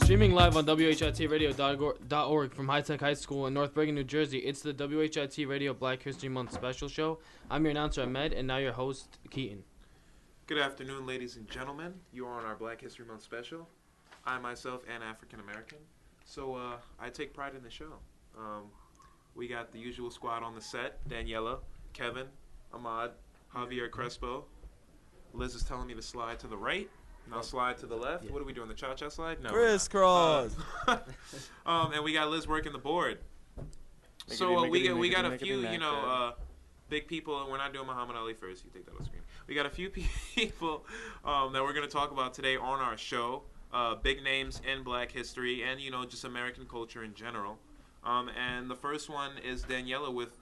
Streaming live on WHITradio.org from High Tech High School in North Bergen, New Jersey, it's the WHIT Radio Black History Month special show. I'm your announcer, Ahmed, and now your host, Keaton. Good afternoon, ladies and gentlemen. You are on our Black History Month special. I myself am African American, so I take pride in the show. We got the usual squad on the set: Daniela, Kevin, Ahmad, Javier Crespo. Liz is telling me to slide to the right. Now slide to the left. Yeah. What are we doing? The cha-cha slide? No. Crisscross. And we got Liz working the board. We got a few, big people. And we're not doing Muhammad Ali first. You take that off screen. We got a few people that we're going to talk about today on our show. Big names in Black history and, just American culture in general. And the first one is Daniela with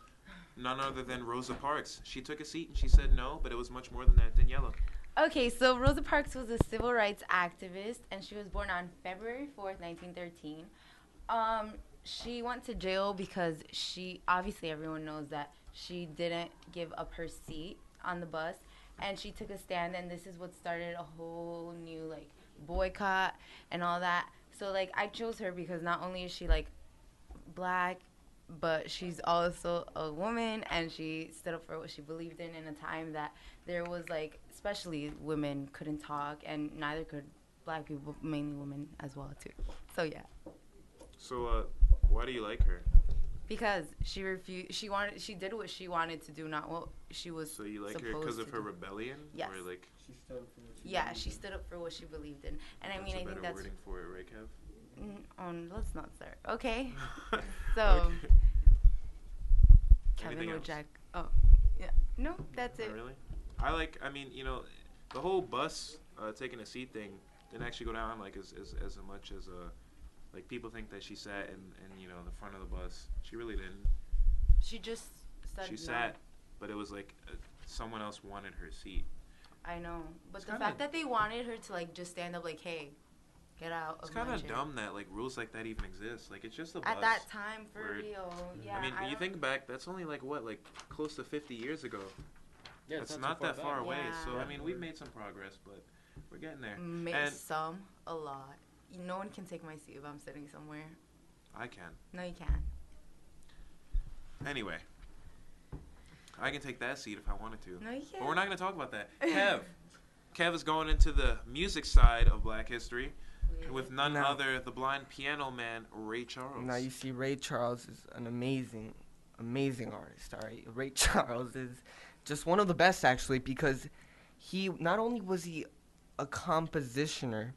none other than Rosa Parks. She took a seat and she said no, but it was much more than that. Daniela. Okay, so Rosa Parks was a civil rights activist, and she was born on February 4th, 1913. She went to jail because obviously everyone knows that she didn't give up her seat on the bus, and she took a stand, and this is what started a whole new, boycott and all that. So, I chose her because not only is she, black, but she's also a woman, and she stood up for what she believed in a time that there was, especially women couldn't talk, and neither could black people, mainly women as well, too. So, yeah. So, why do you like her? Because she refused. She did what she wanted to do, not what she was supposed to do. So you like her because of her rebellion? Yes. Or She stood up for what she yeah, she stood up for what she believed in. And I mean, I think that's... wording for it, right, Kev? Let's not start. Okay. So, okay. Kevin would jack... Oh, yeah. No, that's it. Really? The whole bus taking a seat thing didn't actually go down as much as people think that she sat in the front of the bus. She really didn't. She just said She sat, but it was someone else wanted her seat. I know, but the fact that they wanted her to just stand up, hey, get out of my chair. It's kind of dumb that rules like that even exist. It's just a bus. At that time, for real. Yeah. You think back, that's only close to 50 years ago. Yeah, it's not that far away. So we've made some progress, but we're getting there. A lot. No one can take my seat if I'm sitting somewhere. I can. No, you can't. Anyway, I can take that seat if I wanted to. No, you can't. But we're not going to talk about that. Kev is going into the music side of Black history with none other the blind piano man, Ray Charles. Now, you see, Ray Charles is an amazing artist, all right? Ray Charles is just one of the best, actually, because he not only was he a composer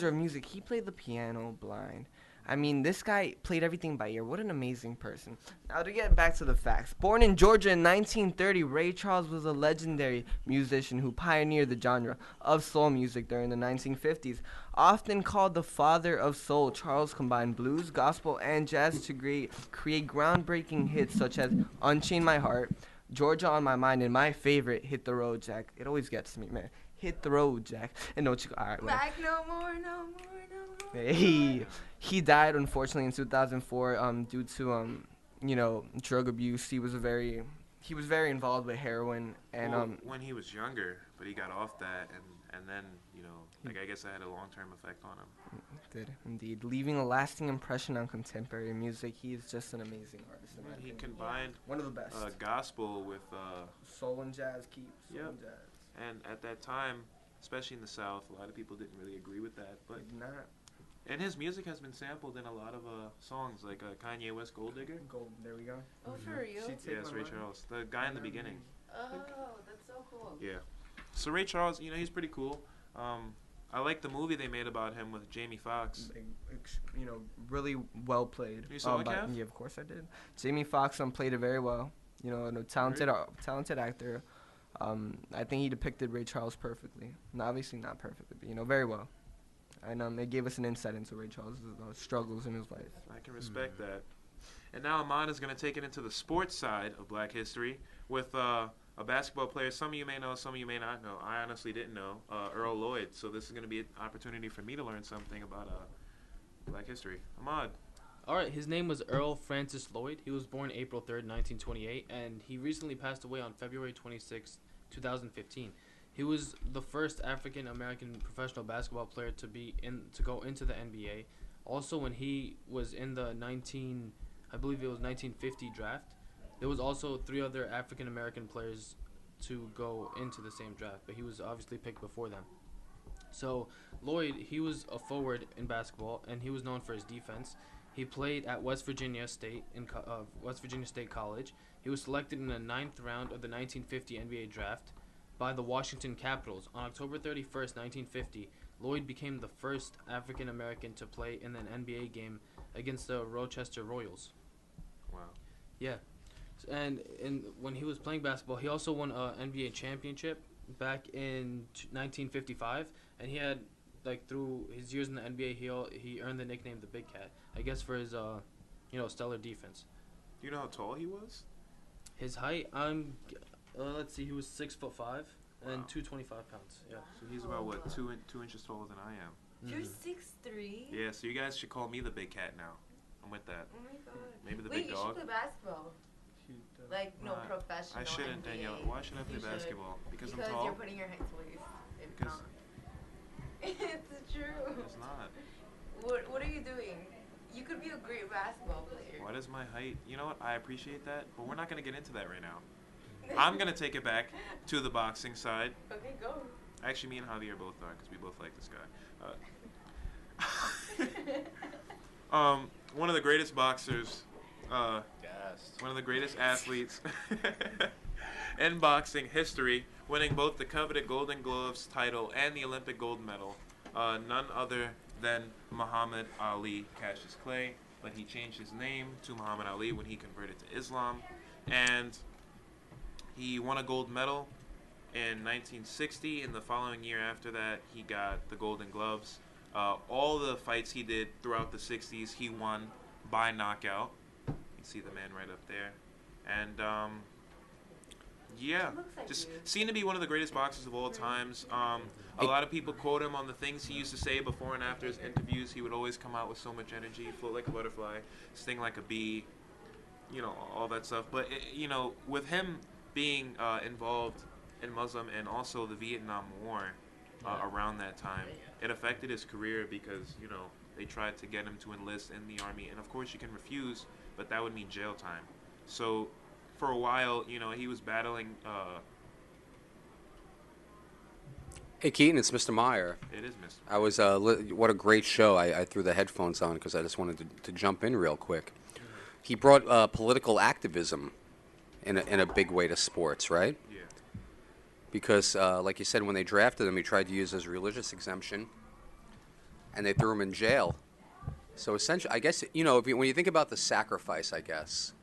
of music. He played the piano blind. I mean, this guy played everything by ear. What an amazing person. Now, to get back to the facts. Born in Georgia in 1930, Ray Charles was a legendary musician who pioneered the genre of soul music during the 1950s. Often called the father of soul, Charles combined blues, gospel, and jazz to create groundbreaking hits such as Unchain My Heart, Georgia on My Mind, and my favorite, Hit the Road, Jack. It always gets me, man. Hit the road, Jack. And don't you... All right, back no more. Hey, he died, unfortunately, in 2004 due to, drug abuse. He was very involved with heroin. And when he was younger, but he got off that, and then, I guess that had a long-term effect on him. It did, indeed. Leaving a lasting impression on contemporary music. He is just an amazing artist. He combined one of the best. Gospel with... soul and jazz, soul and jazz. And at that time, especially in the South, a lot of people didn't really agree with that. But and his music has been sampled in a lot of songs, like Kanye West, Gold Digger. There we go. Oh, for real? Yes, Ray Charles, the guy in the beginning. Oh, that's so cool. Yeah. So Ray Charles, he's pretty cool. I like the movie they made about him with Jamie Foxx. Really well played. You saw it, Kev? Yeah, of course I did. Jamie Foxx played it very well. A talented actor. I think he depicted Ray Charles perfectly. Obviously not perfectly, but very well. And it gave us an insight into Ray Charles' struggles in his life. I can respect that. And now Ahmad is going to take it into the sports side of Black history with a basketball player some of you may know, some of you may not know. I honestly didn't know, Earl Lloyd. So this is going to be an opportunity for me to learn something about Black history. Ahmad. All right, his name was Earl Francis Lloyd. He was born April 3rd, 1928, and he recently passed away on February 26, 2015. He was the first African American professional basketball player to go into the NBA. Also, when he was in the 1950 draft, there was also 3 other African American players to go into the same draft, but he was obviously picked before them. So Lloyd, he was a forward in basketball, and he was known for his defense. He played at West Virginia State College. He was selected in the 9th round of the 1950 NBA draft by the Washington Capitals. On October 31st, 1950, Lloyd became the first African American to play in an NBA game against the Rochester Royals. Wow. Yeah. And when he was playing basketball, he also won an NBA championship back in 1955, and he had, like, through his years in the NBA, he earned the nickname the Big Cat, I guess, for his stellar defense. Do you know how tall he was? His height, let's see, he was 6'5" and 225 pounds. Yeah. So he's about what, 2 inches taller than I am. You're 6'3"? Yeah. So you guys should call me the Big Cat now. I'm with that. Oh my god. Maybe the Wait, big dog. you should play basketball. Like, no professional I shouldn't, NBA. Danielle. Why should I play basketball? Because I'm tall? Because you're putting your height to waste. It's Because not. It's true. It's not. What are you doing? You could be a great basketball player. Why does my height... You know what? I appreciate that, but we're not going to get into that right now. I'm going to take it back to the boxing side. Okay, go. Actually, me and Javier both are, because we both like this guy. One of the greatest boxers... one of the greatest athletes in boxing history, winning both the coveted Golden Gloves title and the Olympic gold medal. None other than Muhammad Ali Cassius Clay, but he changed his name to Muhammad Ali when he converted to Islam, and he won a gold medal in 1960. In the following year after that, he got the Golden Gloves. All the fights he did throughout the 60s, he won by knockout. You see the man right up there. And, yeah, just seen to be one of the greatest boxers of all times. A lot of people quote him on the things he used to say before and after his interviews. He would always come out with so much energy, float like a butterfly, sting like a bee, all that stuff. But, with him being involved in Muslim and also the Vietnam War around that time, it affected his career because, they tried to get him to enlist in the army. And, of course, you can refuse, but that would mean jail time. So for a while, he was battling. Hey, Keaton, it's Mr. Meyer. It is Mr. I was what a great show. I threw the headphones on because I just wanted to jump in real quick. He brought political activism in a big way to sports, right? Yeah. Because, like you said, when they drafted him, he tried to use his religious exemption, and they threw him in jail. So essentially, I guess, when you think about the sacrifice, I guess,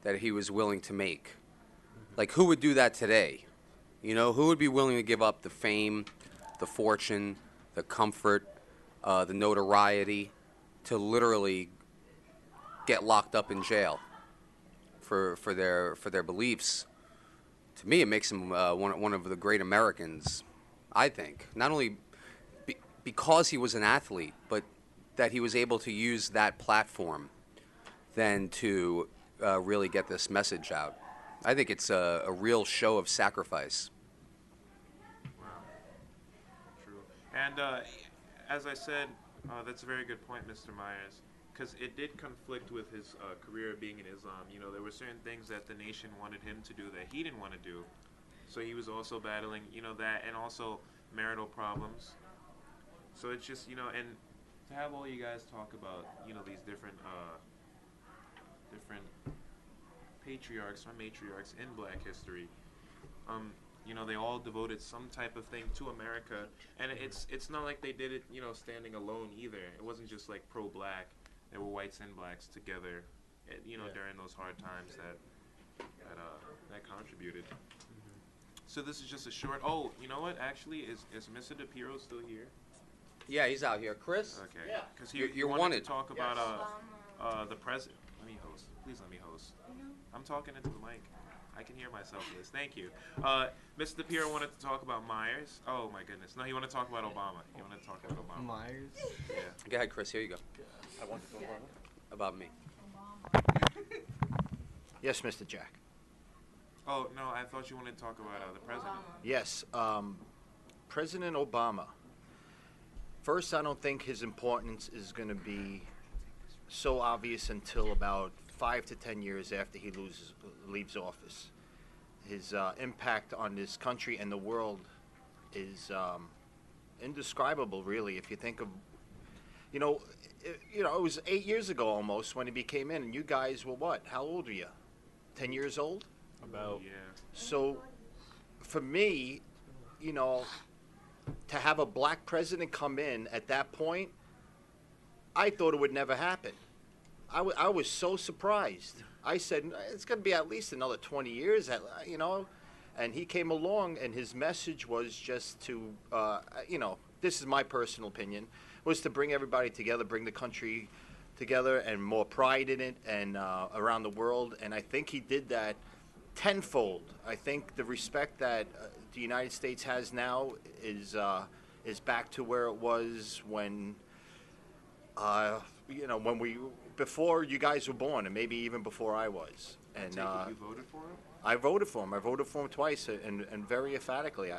that he was willing to make, like, who would do that today? Who would be willing to give up the fame, the fortune, the comfort, the notoriety to literally get locked up in jail for their beliefs? To me, it makes him one of the great Americans, I think. Not only because he was an athlete, but that he was able to use that platform then to really get this message out. I think it's a real show of sacrifice. Wow. True. And as I said, that's a very good point, Mr. Myers, because it did conflict with his career being in Islam. There were certain things that the nation wanted him to do that he didn't want to do. So he was also battling, that, and also marital problems. So it's just, and to have all you guys talk about, these different patriarchs or matriarchs in Black history, they all devoted some type of thing to America, and it's not like they did it, standing alone either. It wasn't just like pro-Black. There were whites and Blacks together, during those hard times that contributed. So this is just a short. Oh, you know what? Actually, is Mr. DePiero still here? Yeah, he's out here. Chris? Okay. Yeah. Because You're wanted wanted. to talk about the president. Let me host. Please let me host. I'm talking into the mic. I can hear myself, Liz. Thank you. Mr. DePiero wanted to talk about Myers. Oh, my goodness. No, he wanted to talk about Obama. He wanted to talk about Obama. Myers? Yeah. Go ahead, Chris. Here you go. I want to talk About me. Yes, Mr. Jack. Oh, no, I thought you wanted to talk about the president. Yes. President Obama. First, I don't think his importance is going to be so obvious until about 5 to 10 years after he leaves office. His impact on this country and the world is indescribable, really. If you think of, it was 8 years ago almost when he became in, and you guys were what? How old were you? 10 years old? About. Yeah. So, for me, to have a black president come in at that point, I thought it would never happen. I was so surprised. I said, it's going to be at least another 20 years, and he came along, and his message was just to, this is my personal opinion, was to bring everybody together, bring the country together, and more pride in it, and around the world, and I think he did that tenfold. I think the respect that the United States has now is back to where it was when before you guys were born, and maybe even before I was. And you voted for him? I voted for him. I voted for him twice, and very emphatically.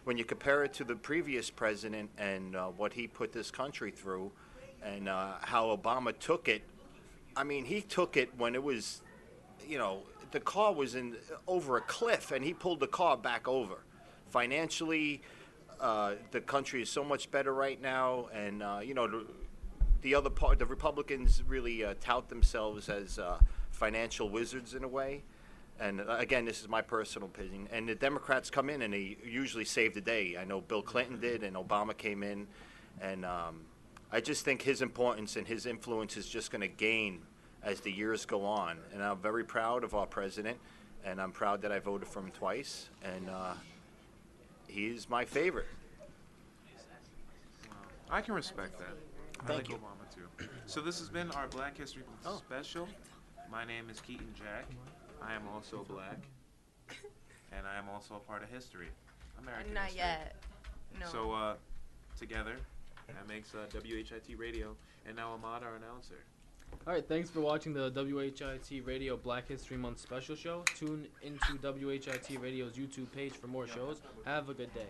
When you compare it to the previous president and what he put this country through, and how Obama took it, I mean, he took it when it was, the car was over a cliff, and he pulled the car back over. Financially, the country is so much better right now, and the other part, the Republicans really tout themselves as financial wizards in a way. And again, this is my personal opinion. And the Democrats come in and they usually save the day. I know Bill Clinton did, and Obama came in, and I just think his importance and his influence is just going to gain as the years go on. And I'm very proud of our president, and I'm proud that I voted for him twice, and he's my favorite. I can respect that. Thank you. Obama too. So this has been our Black History Month special. My name is Keaton Jack. I am also black, and I am also a part of history, American Not history. yet. No. So together, that makes WHIT Radio, and now Ahmad, our announcer. All right, thanks for watching the WHIT Radio Black History Month special show. Tune into WHIT Radio's YouTube page for more shows. Have a good day.